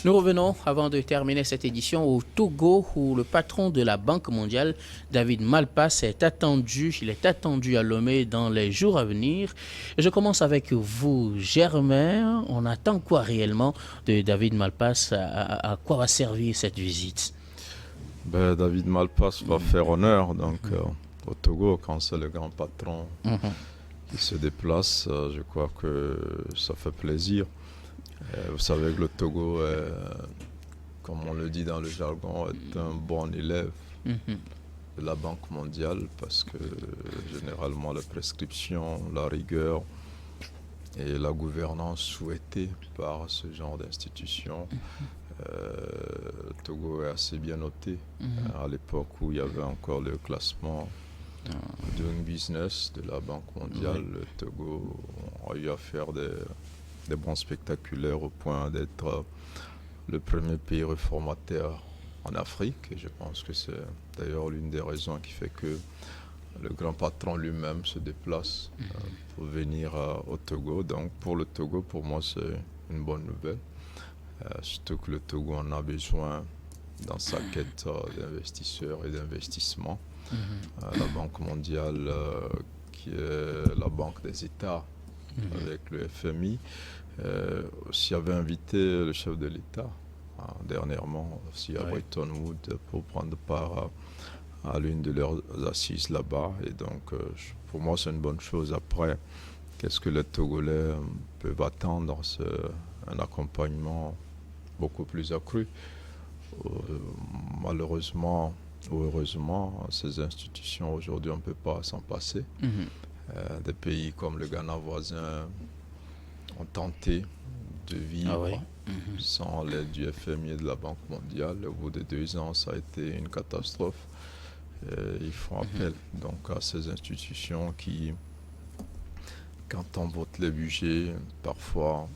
Nous revenons, avant de terminer cette édition, au Togo, où le patron de la Banque mondiale, David Malpass, il est attendu à Lomé dans les jours à venir. Je commence avec vous, Germain. On attend quoi réellement de David Malpass? À quoi va servir cette visite? David Malpass va faire honneur au Togo quand c'est le grand patron qui se déplace. Je crois que ça fait plaisir. Vous savez que le Togo, comme on le dit dans le jargon, est un bon élève de la Banque mondiale parce que généralement la prescription, la rigueur et la gouvernance souhaitée par ce genre d'institution, le Togo est assez bien noté. À l'époque où il y avait encore le classement Doing Business de la Banque mondiale, le Togo a eu à faire des bons spectaculaires au point d'être le premier pays réformateur en Afrique. Et je pense que c'est d'ailleurs l'une des raisons qui fait que le grand patron lui-même se déplace pour venir au Togo. Donc pour le Togo, pour moi, c'est une bonne nouvelle. Surtout que le Togo en a besoin dans sa quête d'investisseurs et d'investissements. La Banque mondiale, qui est la banque des États, avec le FMI, aussi avait invité le chef de l'État dernièrement aussi à Bretton Woods pour prendre part à l'une de leurs assises là-bas. Et donc pour moi c'est une bonne chose. Après, qu'est-ce que les Togolais peuvent attendre? C'est un accompagnement beaucoup plus accru. Malheureusement ou heureusement, ces institutions aujourd'hui on ne peut pas s'en passer. Des pays comme le Ghana voisin ont tenté de vivre sans l'aide du FMI et de la Banque mondiale. Au bout de 2 ans, ça a été une catastrophe. Ils font appel donc à ces institutions qui, quand on vote les budgets, parfois,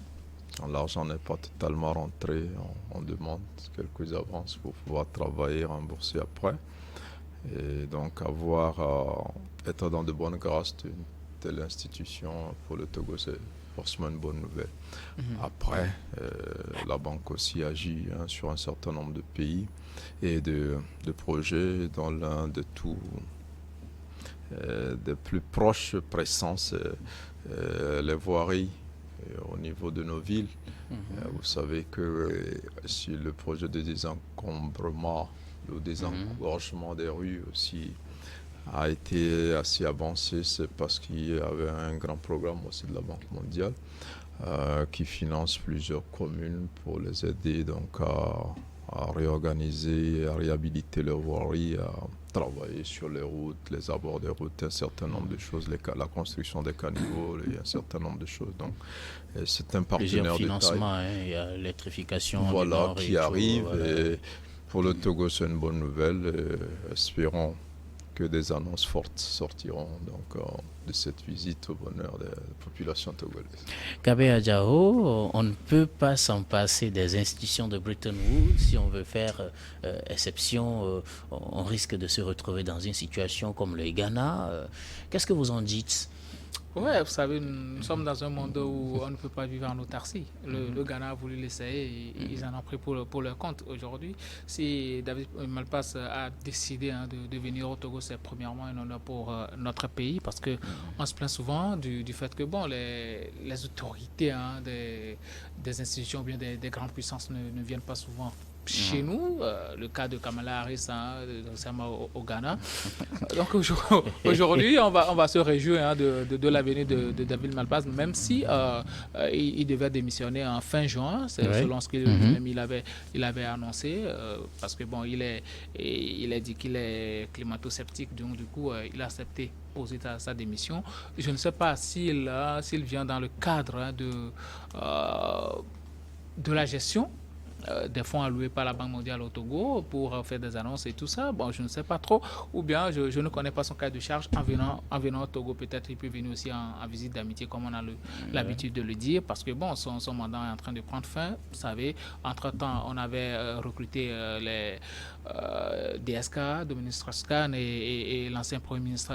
quand l'argent n'est pas totalement rentré, on demande quelques avances pour pouvoir travailler, rembourser après. Et donc être dans de bonnes grâces d'une telle institution pour le Togo, c'est forcément une bonne nouvelle. Après, la banque aussi agit sur un certain nombre de pays et de projets, dont l'un des plus proches pressants, c'est les voiries au niveau de nos villes. Vous savez que si le projet de désencombrement, le désengorgement des rues aussi a été assez avancé, c'est parce qu'il y avait un grand programme aussi de la Banque mondiale qui finance plusieurs communes pour les aider donc à réorganiser, à réhabiliter leurs voiries, à travailler sur les routes, les abords des routes, un certain nombre de choses, la construction des caniveaux, et un certain nombre de choses. Donc, c'est un partenaire de taille. Il y a l'électrification qui arrive. Et pour le Togo, c'est une bonne nouvelle. Espérons que des annonces fortes sortiront donc de cette visite au bonheur des populations togolaises. Kabé Adjao, on ne peut pas s'en passer des institutions de Bretton Woods. Si on veut faire exception, on risque de se retrouver dans une situation comme le Ghana. Qu'est-ce que vous en dites? Oui, vous savez, nous sommes dans un monde où on ne peut pas vivre en autarcie. Le Ghana a voulu l'essayer et ils en ont pris pour leur compte. Aujourd'hui, si David Malpass a décidé de venir au Togo, c'est premièrement un honneur pour notre pays parce qu'on se plaint souvent du fait que les autorités des institutions ou bien des grandes puissances ne viennent pas souvent chez nous, le cas de Kamala Harris au Ghana. Donc aujourd'hui, on va se réjouir de la venue de David Malpass, même si il devait démissionner en fin juin, selon ce qu'il avait annoncé, parce que bon, il a dit qu'il est climato-sceptique, donc du coup, il a accepté poser sa démission. Je ne sais pas s'il vient dans le cadre de la gestion des fonds alloués par la Banque mondiale au Togo pour faire des annonces et tout ça. Bon, je ne sais pas trop. Ou bien, je ne connais pas son cas de charge. En venant au Togo, peut-être il peut venir aussi en visite d'amitié, comme on a l'habitude de le dire, parce que bon, son mandat est en train de prendre fin. Vous savez, entre-temps, on avait recruté les DSK, Dominique Strauss-Kahn et l'ancien Premier ministre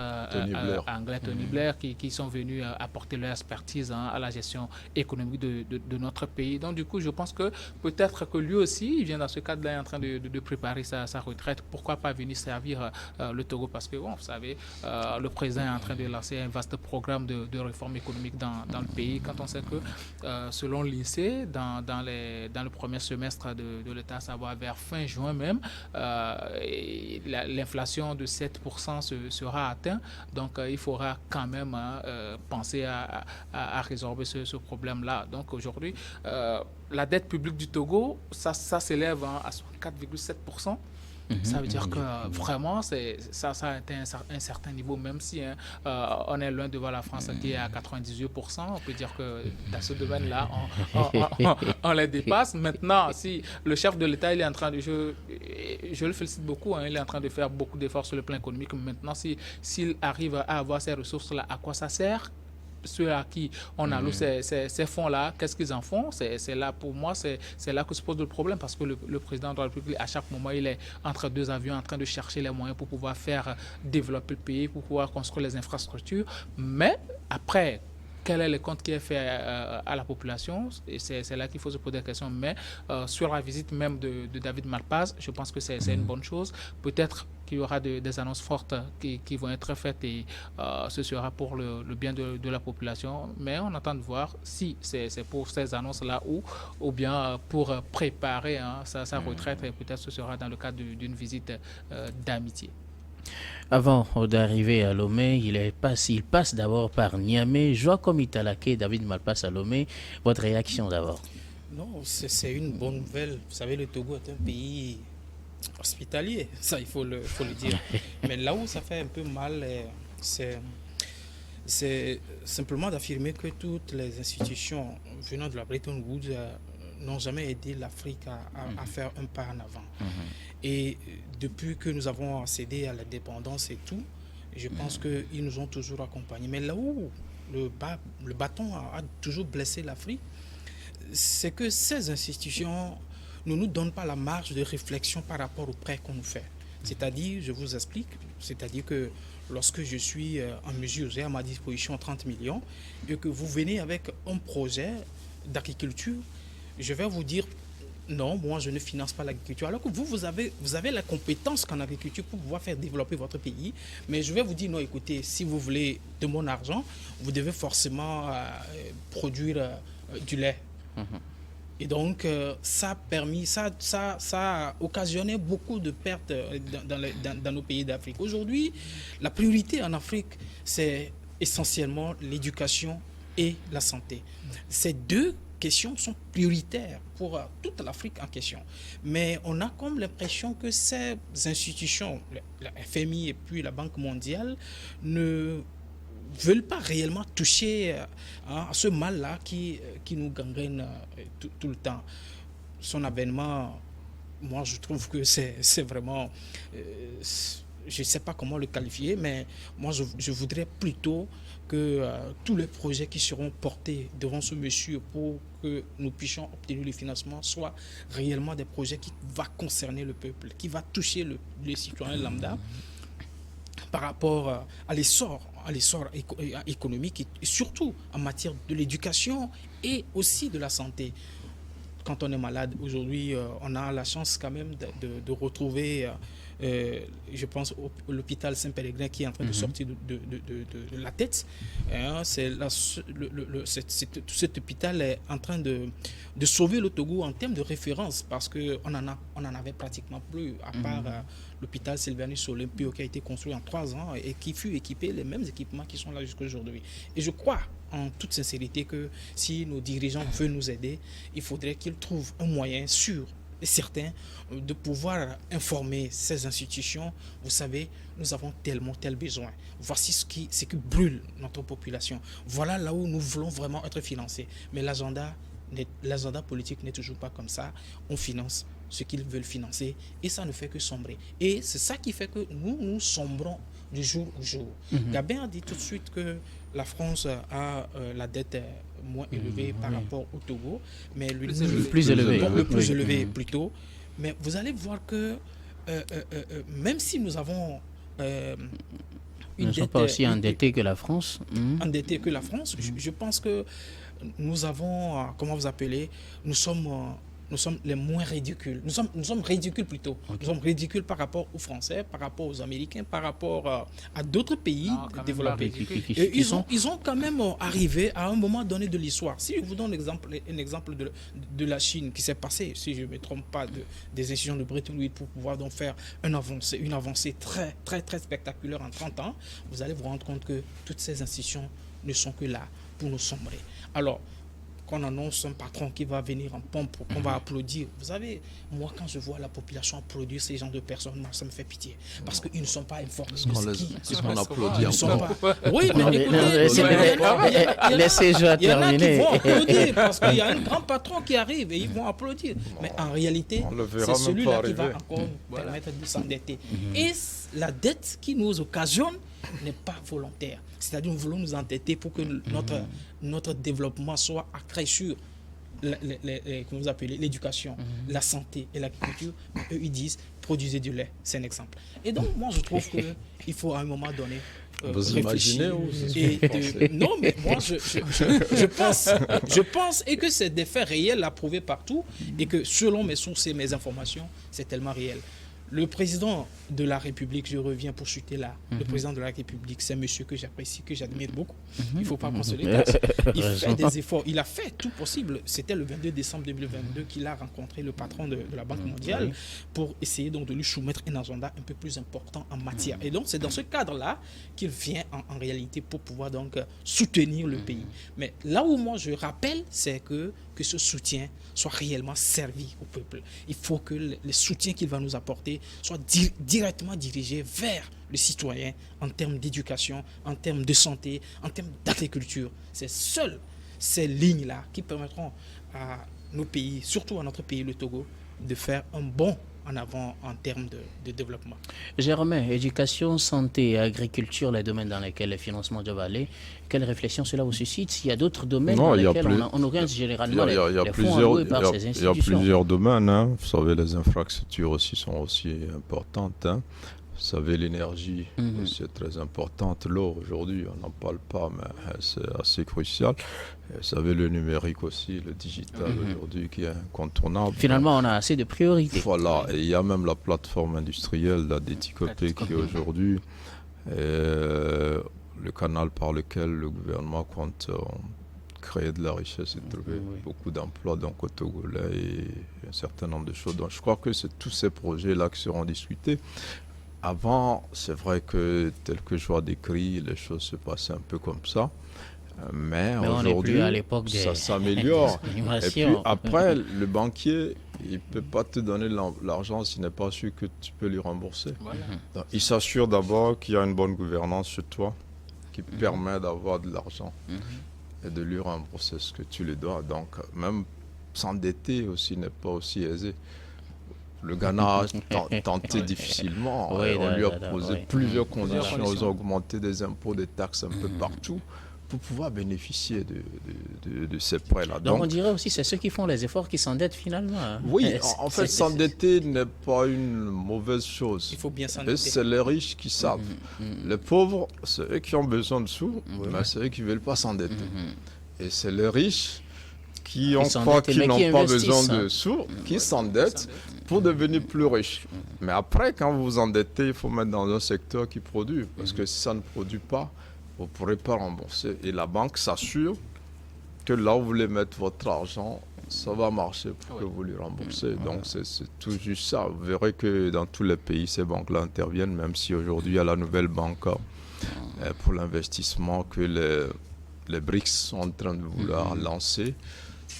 anglais, Tony Blair, qui sont venus apporter leur expertise à la gestion économique de notre pays. Donc, du coup, je pense que peut-être que lui aussi, il vient dans ce cadre-là, il est en train de préparer sa retraite. Pourquoi pas venir servir le Togo? Parce que, bon, vous savez, le président est en train de lancer un vaste programme de réforme économique dans le pays. Quand on sait que, selon l'INSEE, dans le premier semestre de l'État, ça va vers fin juin même, l'inflation de 7% sera atteinte. Donc, il faudra quand même penser à résorber ce problème-là. Donc, aujourd'hui, la dette publique du Togo, ça s'élève à 4,7%. Ça veut dire que vraiment, ça a atteint un certain niveau, même si on est loin devant la France qui est à 98%. On peut dire que dans ce domaine-là, on les dépasse. Maintenant, si le chef de l'État, il est en train de... Je le félicite beaucoup, il est en train de faire beaucoup d'efforts sur le plan économique. Maintenant, s'il arrive à avoir ces ressources-là, à quoi ça sert? Ceux à qui on alloue ces fonds-là, qu'est-ce qu'ils en font? C'est là, pour moi, c'est là que se pose le problème, parce que le président de la République, à chaque moment, il est entre deux avions en train de chercher les moyens pour pouvoir faire développer le pays, pour pouvoir construire les infrastructures. Mais après, quel est le compte qui est fait à la population? Et c'est là qu'il faut se poser la question. Mais sur la visite même de David Malpass, je pense que c'est une bonne chose. Peut-être qu'il y aura des annonces fortes qui vont être faites, et ce sera pour le bien de la population. Mais on attend de voir si c'est pour ces annonces-là ou bien pour préparer sa retraite, et peut-être ce sera dans le cadre d'une visite d'amitié. Avant d'arriver à Lomé, il passe d'abord par Niamey. Joachim Italake, David Malpass à Lomé. Votre réaction d'abord? Non, c'est une bonne nouvelle. Vous savez, le Togo est un pays hospitalier, ça il faut le dire. Mais là où ça fait un peu mal, c'est simplement d'affirmer que toutes les institutions venant de la Bretton Woods n'ont jamais aidé l'Afrique à faire un pas en avant. Et depuis que nous avons accédé à l'indépendance et tout, je pense qu'ils nous ont toujours accompagnés. Mais là où le bâton a toujours blessé l'Afrique, c'est que ces institutions ne nous donnent pas la marge de réflexion par rapport aux prêts qu'on nous fait. C'est-à-dire, je vous explique, c'est-à-dire que lorsque je suis en mesure, j'ai à ma disposition 30 millions, et que vous venez avec un projet d'agriculture, je vais vous dire, non, moi je ne finance pas l'agriculture. Alors que vous avez la compétence qu'en agriculture pour pouvoir faire développer votre pays. Mais je vais vous dire, non, écoutez, si vous voulez de mon argent, vous devez forcément produire du lait. Et donc, ça a permis, ça a occasionné beaucoup de pertes dans nos pays d'Afrique. Aujourd'hui, la priorité en Afrique, c'est essentiellement l'éducation et la santé. Ces deux questions sont prioritaires pour toute l'Afrique en question. Mais on a comme l'impression que ces institutions, la FMI et puis la Banque mondiale, ne veulent pas réellement toucher à ce mal-là qui nous gangrène tout le temps. Son avènement, moi je trouve que c'est vraiment... je ne sais pas comment le qualifier, mais moi je voudrais plutôt que tous les projets qui seront portés devant ce monsieur pour que nous puissions obtenir le financement soient réellement des projets qui vont concerner le peuple, qui vont toucher les citoyens lambda par rapport à l'essor économique et surtout en matière de l'éducation et aussi de la santé. Quand on est malade aujourd'hui, on a la chance quand même de retrouver, je pense, l'hôpital Saint-Pélégrin qui est en train de sortir de la tête. Cet hôpital est en train de sauver le Togo en termes de référence, parce qu'on en avait pratiquement plus, à part l'hôpital Sylvanus Olympio qui a été construit en 3 ans et qui fut équipé les mêmes équipements qui sont là jusqu'à aujourd'hui. Et je crois en toute sincérité que si nos dirigeants veulent nous aider, il faudrait qu'ils trouvent un moyen sûr et certain de pouvoir informer ces institutions. Vous savez, nous avons tel besoin. Voici ce qui brûle notre population. Voilà là où nous voulons vraiment être financés. Mais l'agenda politique n'est toujours pas comme ça. On finance ce qu'ils veulent financer et ça ne fait que sombrer. Et c'est ça qui fait que nous sombrons du jour au jour. Gabin a dit tout de suite que la France a la dette moins élevée par rapport au Togo, mais le plus élevé plutôt. Mais vous allez voir que même si nous avons nous ne sommes pas aussi endettés que la France. Endettés que la France, je pense que nous avons, comment vous appelez, nous sommes nous sommes les moins ridicules. Nous sommes ridicules plutôt. Okay. Nous sommes ridicules par rapport aux Français, par rapport aux Américains, par rapport à d'autres pays développés. Et ils ont quand même arrivé à un moment donné de l'histoire. Si je vous donne un exemple de la Chine qui s'est passé, si je ne me trompe pas, des institutions de Bretton Woods pour pouvoir donc faire une avancée très, très, très spectaculaire en 30 ans, vous allez vous rendre compte que toutes ces institutions ne sont que là pour nous sombrer. Alors, qu'on annonce un patron qui va venir en pompe, qu'on va applaudir. Vous savez, moi, quand je vois la population applaudir ces gens de personnes, moi, ça me fait pitié. Parce qu'ils ne sont pas informés de ce qu'on applaudit encore. Oui, mais écoutez, laissez-je il y en a qui terminer. vont applaudir parce qu'il y a un grand patron qui arrive et ils vont applaudir. Mais en réalité, c'est celui-là qui va encore nous permettre de s'endetter. Et la dette qui nous occasionne n'est pas volontaire. C'est-à-dire nous voulons nous endetter pour que notre développement soit accru sur comment vous appelez, l'éducation, la santé et l'agriculture. Eux, ils disent produisez du lait. C'est un exemple. Et donc, moi, je trouve qu'il faut à un moment donné vous réfléchir. imaginez où Non, mais moi, je pense et que c'est des faits réels approuvés partout et que selon mes sources et mes informations, c'est tellement réel. Le président de la République, je reviens pour chuter là, le président de la République, c'est un monsieur que j'apprécie, que j'admire beaucoup. Il ne faut pas qu'on se le cache. Il fait des efforts. Il a fait tout possible. C'était le 22 décembre 2022 qu'il a rencontré le patron de la Banque mondiale pour essayer donc de lui soumettre un agenda un peu plus important en matière. Et donc, c'est dans ce cadre-là qu'il vient en réalité pour pouvoir donc soutenir le pays. Mais là où moi je rappelle, c'est que ce soutien soit réellement servi au peuple. Il faut que les soutiens qu'il va nous apporter soient directement dirigés vers le citoyen en termes d'éducation, en termes de santé, en termes d'agriculture. C'est seules ces lignes-là qui permettront à nos pays, surtout à notre pays, le Togo, de faire un bond en avant en termes de développement. Germain, éducation, santé et agriculture, les domaines dans lesquels les financements doivent aller, quelle réflexion cela vous suscite? S'il y a d'autres domaines dans lesquels on oriente généralement les fonds alloués par ces institutions. Il y a plusieurs domaines. Hein. Vous savez, les infrastructures aussi sont aussi importantes. Hein. Vous savez, l'énergie aussi est très importante. L'eau, aujourd'hui, on n'en parle pas, mais c'est assez crucial. Vous savez, le numérique aussi, le digital aujourd'hui qui est incontournable. Finalement, on a assez de priorités. Voilà, et il y a même la plateforme industrielle, la DTCOP, qui aujourd'hui est le canal par lequel le gouvernement compte créer de la richesse et trouver beaucoup d'emplois donc au Togolais et un certain nombre de choses. Donc je crois que c'est tous ces projets-là qui seront discutés. Avant, c'est vrai que tel que je vois décrit, les choses se passaient un peu comme ça. Mais aujourd'hui, ça s'améliore. Et puis après, le banquier, il ne peut pas te donner l'argent s'il n'est pas sûr que tu peux lui rembourser. Voilà. Donc, il s'assure d'abord qu'il y a une bonne gouvernance chez toi qui permet d'avoir de l'argent et de lui rembourser ce que tu lui dois. Donc, même s'endetter aussi n'est pas aussi aisé. Le Ghana a tenté difficilement. On lui a posé plusieurs conditions. Ils ont augmenté des impôts, des taxes un peu partout pour pouvoir bénéficier de ces prêts-là. Donc on dirait aussi que c'est ceux qui font les efforts qui s'endettent finalement. Oui, en fait, s'endetter n'est pas une mauvaise chose. Il faut bien s'endetter. C'est les riches qui savent. Les pauvres, c'est eux qui ont besoin de sous, mais c'est eux qui ne veulent pas s'endetter. Et c'est les riches qui n'ont pas besoin de sous, qui s'endettent pour devenir plus riches. Mais après, quand vous vous endettez, il faut mettre dans un secteur qui produit. Parce que si ça ne produit pas, vous ne pourrez pas rembourser. Et la banque s'assure que là où vous voulez mettre votre argent, ça va marcher pour que vous lui remboursez. Donc c'est tout juste ça. Vous verrez que dans tous les pays, ces banques-là interviennent, même si aujourd'hui il y a la nouvelle banque pour l'investissement que les BRICS sont en train de vouloir lancer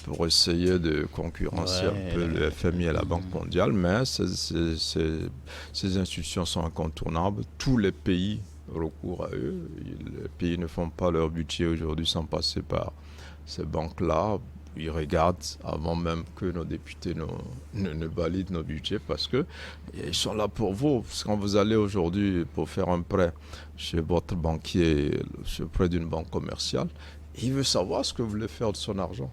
pour essayer de concurrencer un peu le FMI et la Banque mondiale. Mais ces institutions sont incontournables. Tous les pays recourent à eux. Les pays ne font pas leur budget aujourd'hui sans passer par ces banques-là. Ils regardent avant même que nos députés ne valident nos budgets parce qu'ils sont là pour vous. Parce que quand vous allez aujourd'hui pour faire un prêt chez votre banquier, près d'une banque commerciale, il veut savoir ce que vous voulez faire de son argent.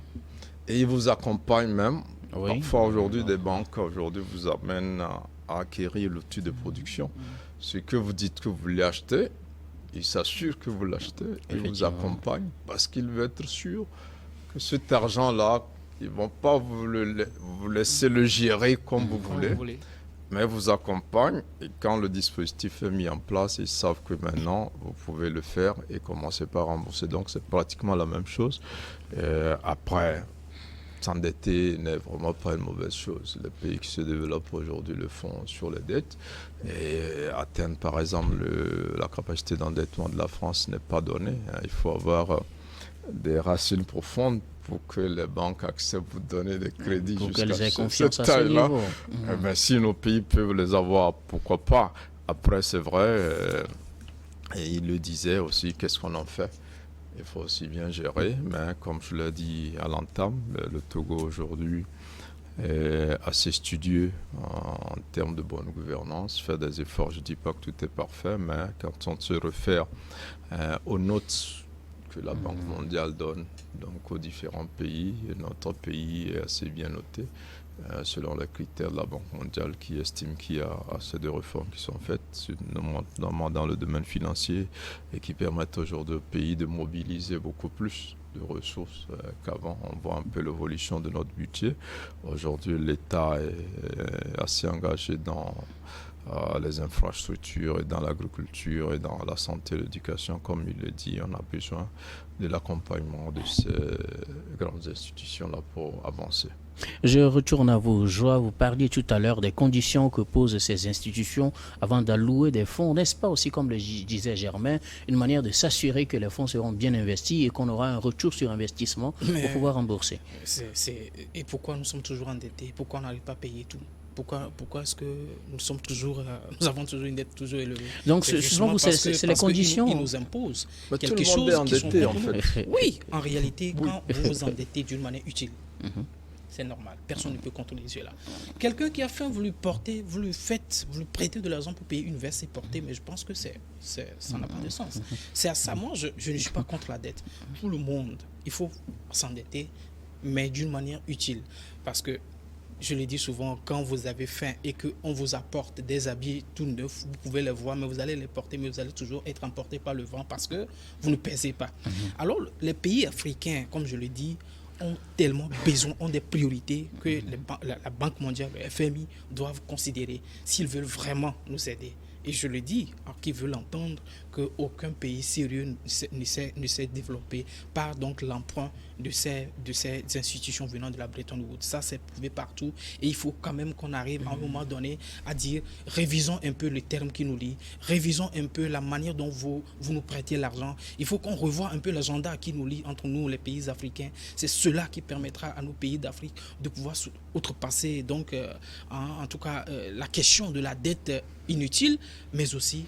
Et il vous accompagne même. Parfois aujourd'hui, des banques vous amènent à acquérir l'outil de production. Ce que vous dites que vous voulez acheter, il s'assure que vous l'achetez et vous accompagne parce qu'il veut être sûr que cet argent-là, ils ne vont pas vous laisser le gérer comme vous voulez. Mais vous accompagnent et quand le dispositif est mis en place, ils savent que maintenant, vous pouvez le faire et commencer par rembourser. Donc, c'est pratiquement la même chose. Après, s'endetter n'est vraiment pas une mauvaise chose. Les pays qui se développent aujourd'hui le font sur les dettes. Et atteindre, par exemple, la capacité d'endettement de la France n'est pas donnée. Il faut avoir des racines profondes pour que les banques acceptent de vous donner des crédits jusqu'à cette taille-là. Ben, si nos pays peuvent les avoir, pourquoi pas. Après, c'est vrai, et il le disait aussi, qu'est-ce qu'on en fait? Il faut aussi bien gérer, mais comme je l'ai dit à l'entame, le Togo aujourd'hui est assez studieux en termes de bonne gouvernance, fait des efforts. Je ne dis pas que tout est parfait, mais quand on se réfère aux notes que la Banque mondiale donne donc aux différents pays, et notre pays est assez bien noté selon les critères de la Banque mondiale qui estime qu'il y a assez de réformes qui sont faites, notamment dans le domaine financier, et qui permettent aujourd'hui au pays de mobiliser beaucoup plus de ressources qu'avant. On voit un peu l'évolution de notre budget. Aujourd'hui, l'État est assez engagé dans les infrastructures et dans l'agriculture et dans la santé et l'éducation. Comme il le dit, on a besoin de l'accompagnement de ces grandes institutions-là pour avancer. Je retourne à vos joies. Vous parliez tout à l'heure des conditions que posent ces institutions avant d'allouer des fonds. N'est-ce pas aussi, comme le disait Germain, une manière de s'assurer que les fonds seront bien investis et qu'on aura un retour sur investissement pour pouvoir rembourser? Et pourquoi nous sommes toujours endettés? Pourquoi on n'arrive pas à payer tout? Pourquoi est-ce que nous avons toujours une dette toujours élevée? Donc, selon vous, c'est les conditions. Ils nous imposent quelque chose est endetté, en fait. Oui, en réalité, quand vous vous endettez d'une manière utile, c'est normal. Personne ne peut contrôler cela. Quelqu'un qui a faim, vous lui prêtez de l'argent pour payer une veste, c'est porté, mais je pense que ça n'a pas de sens. C'est à ça, moi, je ne suis pas contre la dette. Tout le monde, il faut s'endetter, mais d'une manière utile. Parce que je le dis souvent, quand vous avez faim et qu'on vous apporte des habits tout neufs, vous pouvez les voir, mais vous allez les porter, mais vous allez toujours être emporté par le vent parce que vous ne pèsez pas. Alors, les pays africains, comme je le dis, ont tellement besoin, ont des priorités que la Banque mondiale, le FMI, doivent considérer s'ils veulent vraiment nous aider. Et je le dis à qui veut l'entendre, qu'aucun pays sérieux ne s'est développé par donc l'emprunt de ces institutions venant de la Bretton Woods. Ça, c'est prouvé partout. Et il faut quand même qu'on arrive à un moment donné à dire, révisons un peu les termes qui nous lient, révisons un peu la manière dont vous nous prêtez l'argent. Il faut qu'on revoie un peu l'agenda qui nous lie entre nous, les pays africains. C'est cela qui permettra à nos pays d'Afrique de pouvoir outrepasser, donc, en tout cas, la question de la dette inutile, mais aussi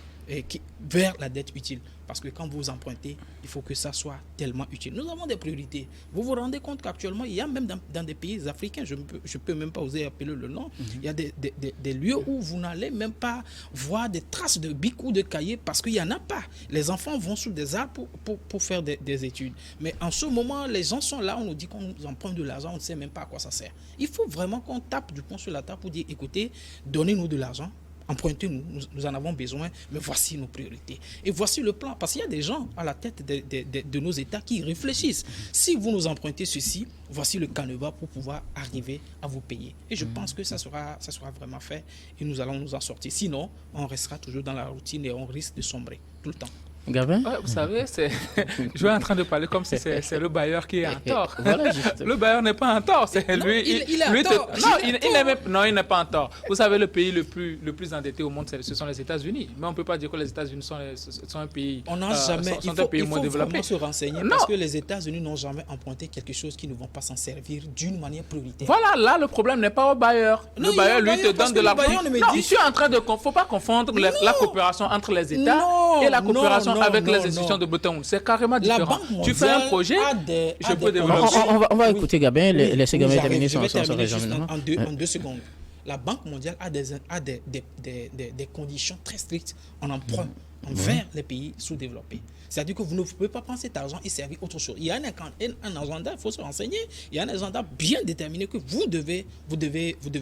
vers la dette utile. Parce que quand vous empruntez, il faut que ça soit tellement utile. Nous avons des priorités. Vous vous rendez compte qu'actuellement, il y a même dans des pays africains, je ne peux même pas oser appeler le nom, il y a des lieux où vous n'allez même pas voir des traces de bic ou de cahier parce qu'il n'y en a pas. Les enfants vont sous des arbres pour faire des études. Mais en ce moment, les gens sont là, on nous dit qu'on nous emprunte de l'argent, on ne sait même pas à quoi ça sert. Il faut vraiment qu'on tape du poing sur la table pour dire, écoutez, donnez-nous de l'argent. Empruntez-nous, nous en avons besoin, mais voici nos priorités. Et voici le plan, parce qu'il y a des gens à la tête de nos États qui réfléchissent. Si vous nous empruntez ceci, voici le canevas pour pouvoir arriver à vous payer. Et je pense que ça sera vraiment fait et nous allons nous en sortir. Sinon, on restera toujours dans la routine et on risque de sombrer tout le temps. Gabin? Ouais, vous savez, je suis en train de parler comme si c'est le bailleur qui est en tort. Voilà, le bailleur n'est pas en tort, c'est lui. Il est en tort. Non, il n'est pas en tort. Vous savez, le pays le plus endetté au monde, ce sont les États-Unis. Mais on ne peut pas dire que les États-Unis sont un pays on n'a jamais. Il faut vraiment se renseigner parce que les États-Unis n'ont jamais emprunté quelque chose qui ne vont pas s'en servir d'une manière prioritaire. Voilà, là, le problème n'est pas au bailleur. Le bailleur, lui, te donne de l'argent. Non, je suis en train de. Il ne faut pas confondre la coopération entre les États et la coopération avec les institutions de Bretton Woods. C'est carrément différent. Tu fais un projet, je peux développer. On va écouter Gabin, laisser Gabin terminer son raisonnement. En 2 secondes. La Banque mondiale a des conditions très strictes en emprunt envers les pays sous-développés. C'est-à-dire que vous ne pouvez pas prendre cet argent et servir autre chose. Il y a un agenda, il faut se renseigner, il y a un agenda bien déterminé que vous devez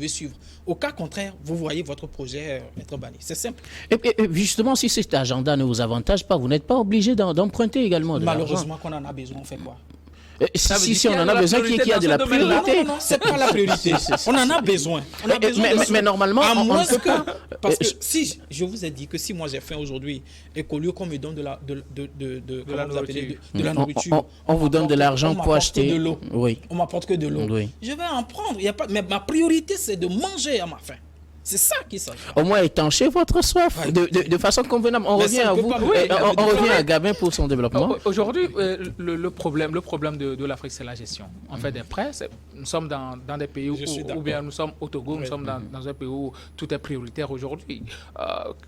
suivre. Au cas contraire, vous voyez votre projet être banni. C'est simple. Et justement, si cet agenda ne vous avantage pas, vous n'êtes pas obligé d'emprunter également de l'argent. Malheureusement qu'on en a besoin, on fait quoi? Si on en a besoin, qu'il y a de la priorité. Non, c'est pas la priorité. On en a besoin. On a besoin mais normalement, à on moins ne peut pas. Parce que si je vous ai dit que si moi j'ai faim aujourd'hui et qu'au lieu qu'on me donne de la nourriture, on vous donne de l'argent pour acheter de l'eau. Oui. On m'apporte que de l'eau. Oui. Je vais en prendre. Il y a pas. Mais ma priorité, c'est de manger à ma faim. C'est ça qui s'agit. Au moins étancher votre soif de façon convenable. On revient à vous. On revient à Gabin pour son développement. Aujourd'hui, le problème de l'Afrique, c'est la gestion. On fait des prêts. Nous sommes dans des pays où bien nous sommes au Togo, nous sommes dans un pays où tout est prioritaire aujourd'hui.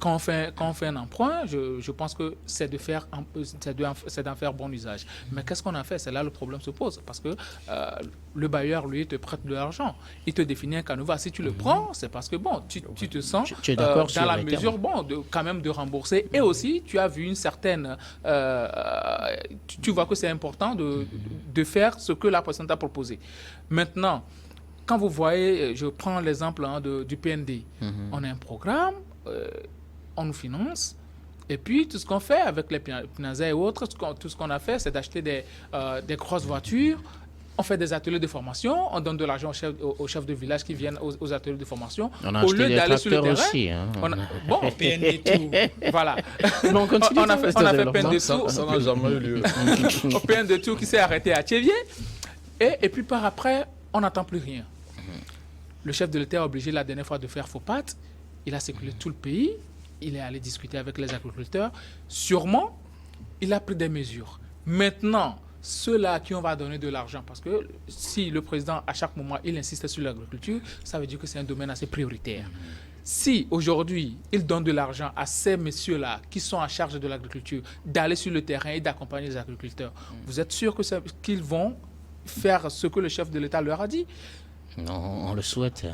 Quand on fait un emprunt, je pense que c'est d'en faire bon usage. Mais qu'est-ce qu'on a fait? C'est là le problème se pose. Parce que le bailleur, lui, te prête de l'argent. Il te définit un canevas. Si tu le prends, c'est parce que bon, tu te sens tu es d'accord dans la mesure quand même de rembourser. Et aussi, tu as vu une certaine... tu vois que c'est important de faire ce que la personne t'a proposé. Maintenant, quand vous voyez, je prends l'exemple du PND. On a un programme, on nous finance. Et puis, tout ce qu'on fait avec les PNASA et autres, tout ce qu'on a fait, c'est d'acheter des grosses voitures. On fait des ateliers de formation, on donne de l'argent aux chefs de village qui viennent aux ateliers de formation. On a acheté des tracteurs aussi. Hein. Bon, PND tout. Voilà. Bon, on continue. On a fait PND tout. Ça n'a jamais eu lieu. Au PND tout qui s'est arrêté à Tchévier. Et puis par après, on n'entend plus rien. Le chef de l'État a obligé la dernière fois de faire faux pattes. Il a circulé tout le pays. Il est allé discuter avec les agriculteurs. Sûrement, il a pris des mesures. Maintenant, ceux-là à qui on va donner de l'argent, parce que si le président, à chaque moment, il insiste sur l'agriculture, ça veut dire que c'est un domaine assez prioritaire. Si aujourd'hui, il donne de l'argent à ces messieurs-là qui sont en charge de l'agriculture, d'aller sur le terrain et d'accompagner les agriculteurs, vous êtes sûr qu'ils vont faire ce que le chef de l'État leur a dit? Non, on le souhaite.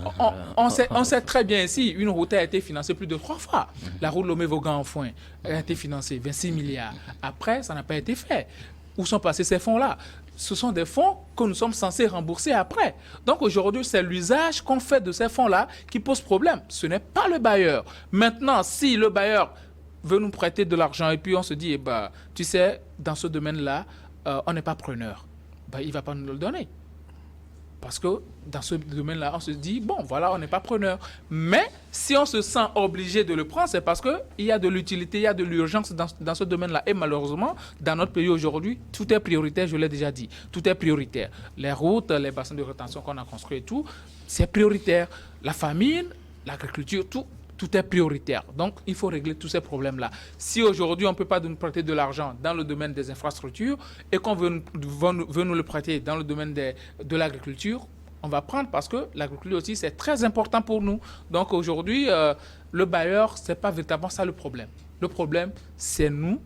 On sait très bien ici, une route a été financée plus de 3 fois. La route Lomé-Vaughan-Enfouin a été financée 26 milliards. Après, ça n'a pas été fait. Où sont passés ces fonds-là? Ce sont des fonds que nous sommes censés rembourser après. Donc aujourd'hui, c'est l'usage qu'on fait de ces fonds-là qui pose problème. Ce n'est pas le bailleur. Maintenant, si le bailleur veut nous prêter de l'argent et puis on se dit, tu sais, dans ce domaine-là, on n'est pas preneur, il ne va pas nous le donner. Parce que dans ce domaine-là, on se dit, bon, voilà, on n'est pas preneur. Mais si on se sent obligé de le prendre, c'est parce qu'il y a de l'utilité, il y a de l'urgence dans ce domaine-là. Et malheureusement, dans notre pays aujourd'hui, tout est prioritaire, je l'ai déjà dit. Tout est prioritaire. Les routes, les bassins de rétention qu'on a construits et tout, c'est prioritaire. La famine, l'agriculture, tout est prioritaire. Donc, il faut régler tous ces problèmes-là. Si aujourd'hui, on ne peut pas nous prêter de l'argent dans le domaine des infrastructures et qu'on veut nous le prêter dans le domaine de l'agriculture, on va prendre parce que l'agriculture aussi, c'est très important pour nous. Donc, aujourd'hui, le bailleur, ce n'est pas véritablement ça le problème. Le problème, c'est nous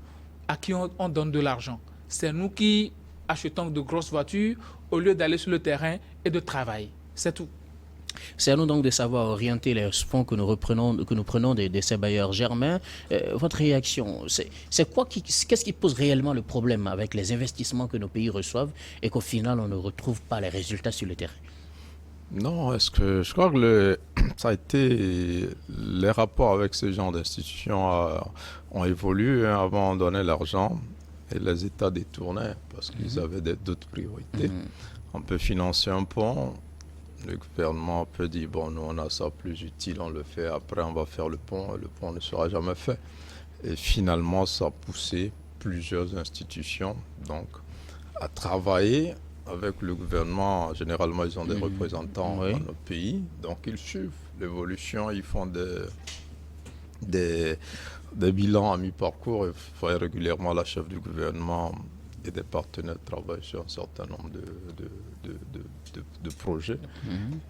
à qui on donne de l'argent. C'est nous qui achetons de grosses voitures au lieu d'aller sur le terrain et de travailler. C'est tout. C'est à nous donc de savoir orienter les fonds que nous prenons de ces bailleurs. Germain, votre réaction, qu'est-ce qui pose réellement le problème avec les investissements que nos pays reçoivent et qu'au final on ne retrouve pas les résultats sur le terrain? Non, je crois que ça a été les rapports avec ce genre d'institutions ont évolué. Avant on donnait l'argent et les États détournaient parce qu'ils avaient d'autres priorités. On peut financer un pont. Le gouvernement peut dire, bon, nous, on a ça plus utile, on le fait, après, on va faire le pont, et le pont ne sera jamais fait. Et finalement, ça a poussé plusieurs institutions donc, à travailler avec le gouvernement. Généralement, ils ont des représentants dans nos pays, donc ils suivent l'évolution, ils font des bilans à mi-parcours, et régulièrement, la chef du gouvernement et des partenaires travaillent sur un certain nombre de projets,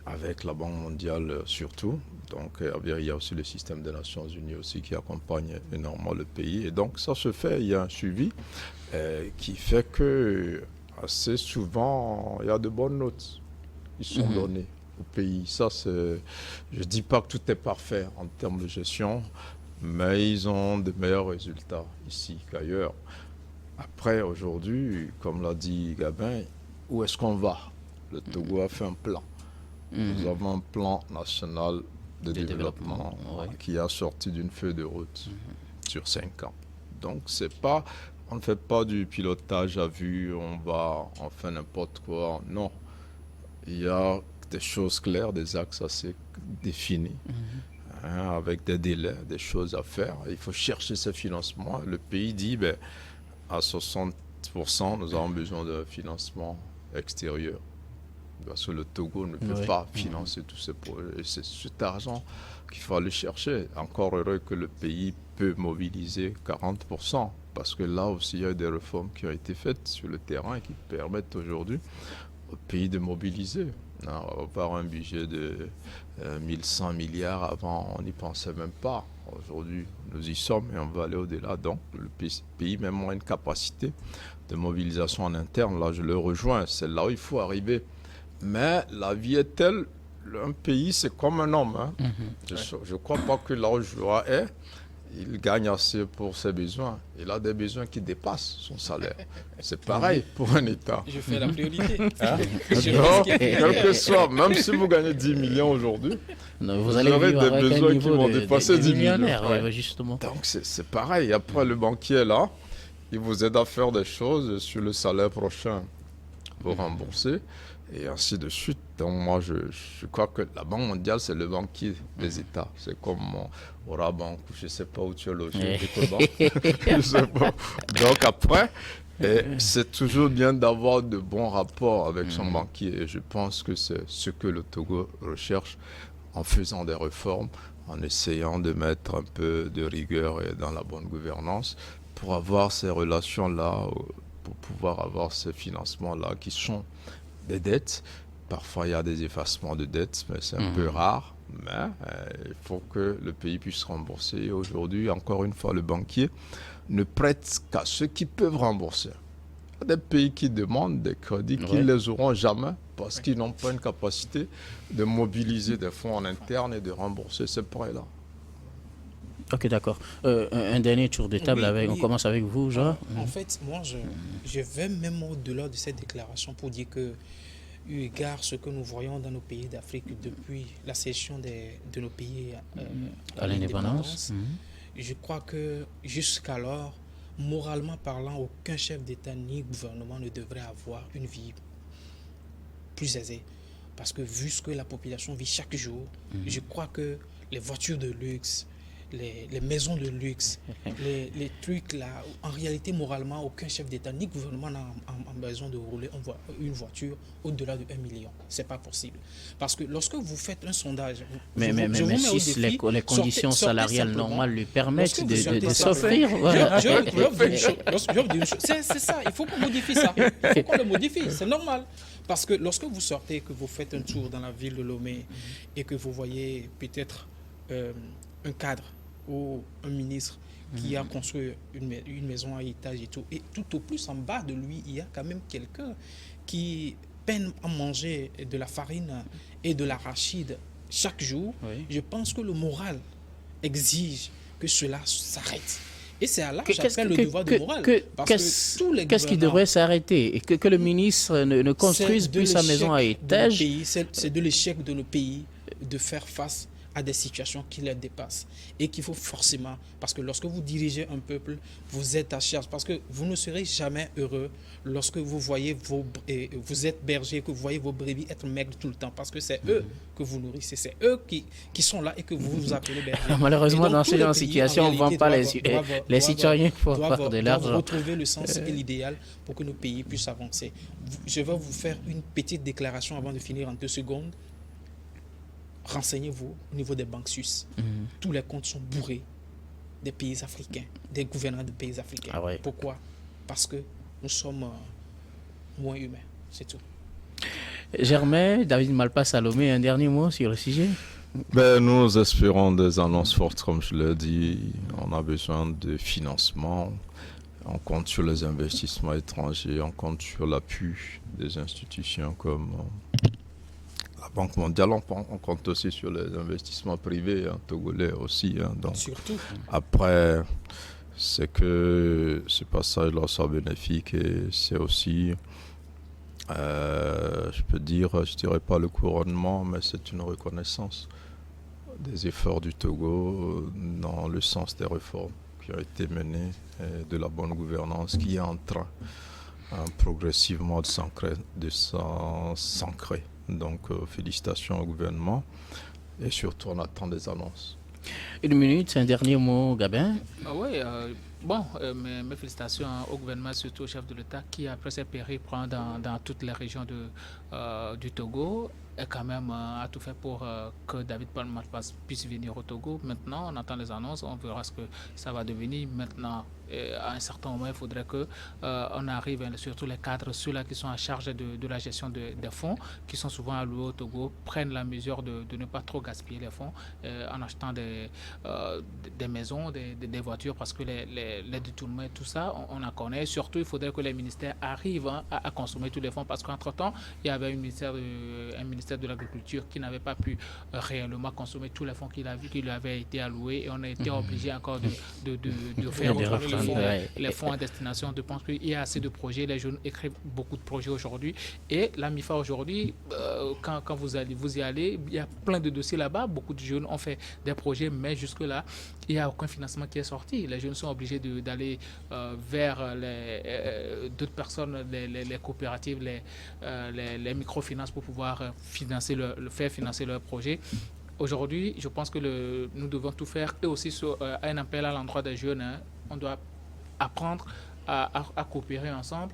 avec la Banque mondiale surtout. Donc il y a aussi le système des Nations Unies aussi qui accompagne énormément le pays. Et donc ça se fait, il y a un suivi qui fait que assez souvent, il y a de bonnes notes qui sont données au pays. Ça, je ne dis pas que tout est parfait en termes de gestion, mais ils ont de meilleurs résultats ici qu'ailleurs. Après, aujourd'hui, comme l'a dit Gabin, où est-ce qu'on va? Le Togo a fait un plan. Nous avons un plan national de développement qui a sorti d'une feuille de route sur 5 ans. Donc, c'est pas On ne fait pas du pilotage à vue, on fait n'importe quoi. Non. Il y a des choses claires, des axes assez définis, avec des délais, des choses à faire. Il faut chercher ce financement. Le pays dit, à 60%, nous avons besoin de financement extérieur. Parce que le Togo ne peut pas financer tous ces projets. Et c'est cet argent qu'il faut aller chercher. Encore heureux que le pays peut mobiliser 40%. Parce que là aussi, il y a des réformes qui ont été faites sur le terrain et qui permettent aujourd'hui au pays de mobiliser. On va avoir un budget de 1100 milliards. Avant, on n'y pensait même pas. Aujourd'hui, nous y sommes et on va aller au-delà. Donc, le pays même a une capacité de mobilisation en interne. Là, je le rejoins. C'est là où il faut arriver. Mais la vie est telle, un pays, c'est comme un homme. Je ne crois pas que là où je est, il gagne assez pour ses besoins. Il a des besoins qui dépassent son salaire. C'est pareil pour un État. Je fais la priorité. Donc, quel que soit, même si vous gagnez 10 millions aujourd'hui, vous aurez des besoins qui vont dépasser 10 millions. Justement. Donc, c'est pareil. Après, le banquier est là, il vous aide à faire des choses sur le salaire prochain pour rembourser. Et ainsi de suite. Donc moi, je crois que la Banque mondiale, c'est le banquier des États. C'est comme Orabank, je ne sais pas où tu es logé, je sais pas. Donc après, c'est toujours bien d'avoir de bons rapports avec son banquier. Et je pense que c'est ce que le Togo recherche en faisant des réformes, en essayant de mettre un peu de rigueur et dans la bonne gouvernance pour avoir ces relations-là, pour pouvoir avoir ces financements-là qui sont des dettes. Parfois, il y a des effacements de dettes, mais c'est un peu rare. Mais il faut que le pays puisse rembourser. Et aujourd'hui, encore une fois, le banquier ne prête qu'à ceux qui peuvent rembourser. Il y a des pays qui demandent des crédits qui ne les auront jamais parce qu'ils n'ont pas une capacité de mobiliser des fonds en interne et de rembourser ces prêts-là. Ok, d'accord. Un dernier tour de table, on commence avec vous, Jean. En fait, moi, je vais même au-delà de cette déclaration pour dire que, eu égard à ce que nous voyons dans nos pays d'Afrique depuis la cession de nos pays à l'indépendance, je crois que jusqu'alors, moralement parlant, aucun chef d'État ni gouvernement ne devrait avoir une vie plus aisée. Parce que vu ce que la population vit chaque jour, je crois que les voitures de luxe, les maisons de luxe, les trucs là, en réalité, moralement, aucun chef d'État ni gouvernement n'a besoin de rouler une voiture au-delà de 1 million. Ce n'est pas possible. Parce que lorsque vous faites un sondage, mais si les conditions salariales normales lui permettent de s'offrir. C'est ça, il faut qu'on modifie ça. Il faut qu'on le modifie, c'est normal. Parce que lorsque vous sortez, que vous faites un tour dans la ville de Lomé et que vous voyez peut-être un cadre ou un ministre qui a construit une maison à étage et tout au plus en bas de lui, il y a quand même quelqu'un qui peine à manger de la farine et de l'arachide chaque jour. Je pense que le moral exige que cela s'arrête. Et c'est à là que j'appelle le devoir de morale. Qu'est-ce qui devrait s'arrêter et que le ministre ne construise plus sa maison à étage? C'est de l'échec de nos pays de faire face à des situations qui les dépassent et qu'il faut forcément, parce que lorsque vous dirigez un peuple, vous êtes à charge, parce que vous ne serez jamais heureux lorsque vous voyez vous êtes berger, que vous voyez vos brebis être maigres tout le temps, parce que c'est eux que vous nourrissez, c'est eux qui sont là et que vous vous appelez berger. Malheureusement, dans ce genre de situation, on ne vend pas les citoyens pour avoir de l'argent. Retrouver le sens et l'idéal pour que nos pays puissent avancer. Je vais vous faire une petite déclaration avant de finir en 2 secondes. Renseignez-vous au niveau des banques suisses. Tous les comptes sont bourrés des pays africains, des gouvernants de pays africains. Pourquoi? Parce que nous sommes moins humains, c'est tout. Germain, David Malpass Salomé, un dernier mot sur le sujet? Nous espérons des annonces fortes, comme je l'ai dit. On a besoin de financement. On compte sur les investissements étrangers, on compte sur l'appui des institutions comme la Banque mondiale, on compte aussi sur les investissements privés, togolais aussi. Donc, surtout. Après, c'est que ce passage-là soit bénéfique et c'est aussi, je dirais pas le couronnement, mais c'est une reconnaissance des efforts du Togo dans le sens des réformes qui a été menée et de la bonne gouvernance qui est en train progressivement de s'ancrer. Donc félicitations au gouvernement et surtout on attend des annonces. Une minute, un dernier mot, Gabin. Oui, mes félicitations au gouvernement, surtout au chef de l'État qui, après ses périples dans toutes les régions du Togo, et quand même a tout fait pour que David Malpass puisse venir au Togo. Maintenant, on attend les annonces, on verra ce que ça va devenir. Maintenant, à un certain moment, il faudrait que on arrive, surtout les cadres, ceux-là qui sont en charge de la gestion des fonds, qui sont souvent alloués au Togo, prennent la mesure de ne pas trop gaspiller les fonds en achetant des maisons, des voitures, parce que les détournements et tout ça, on en connaît. Surtout, il faudrait que les ministères arrivent à consommer tous les fonds, parce qu'entre-temps, il y avait un ministère de l'Agriculture qui n'avait pas pu réellement consommer tous les fonds qui lui avaient été alloués, et on a été obligé encore de faire les fonds à destination. Je pense qu'il y a assez de projets, les jeunes écrivent beaucoup de projets aujourd'hui, et la MIFA aujourd'hui, quand vous y allez, il y a plein de dossiers là-bas, beaucoup de jeunes ont fait des projets, mais jusque-là, il n'y a aucun financement qui est sorti. Les jeunes sont obligés d'aller vers d'autres personnes, les coopératives, les microfinances pour pouvoir faire financer leurs projets. Aujourd'hui, je pense que nous devons tout faire, et aussi un appel à l'endroit des jeunes. On doit apprendre à coopérer ensemble,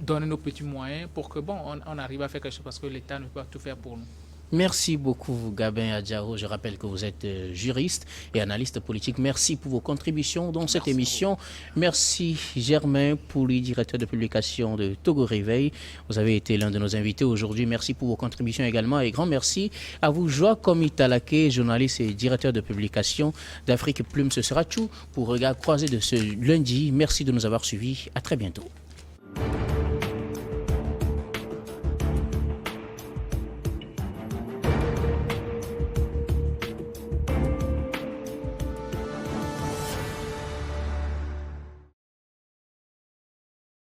donner nos petits moyens pour que on arrive à faire quelque chose, parce que l'État ne peut pas tout faire pour nous. Merci beaucoup, Gabin Adjaro. Je rappelle que vous êtes juriste et analyste politique. Merci pour vos contributions dans cette émission. Merci, Germain Pouli, directeur de publication de Togo Réveil. Vous avez été l'un de nos invités aujourd'hui. Merci pour vos contributions également. Et grand merci à vous, Joa Komitalake, journaliste et directeur de publication d'Afrique Plume. Ce sera tout pour Regard Croisé de ce lundi. Merci de nous avoir suivis. À très bientôt.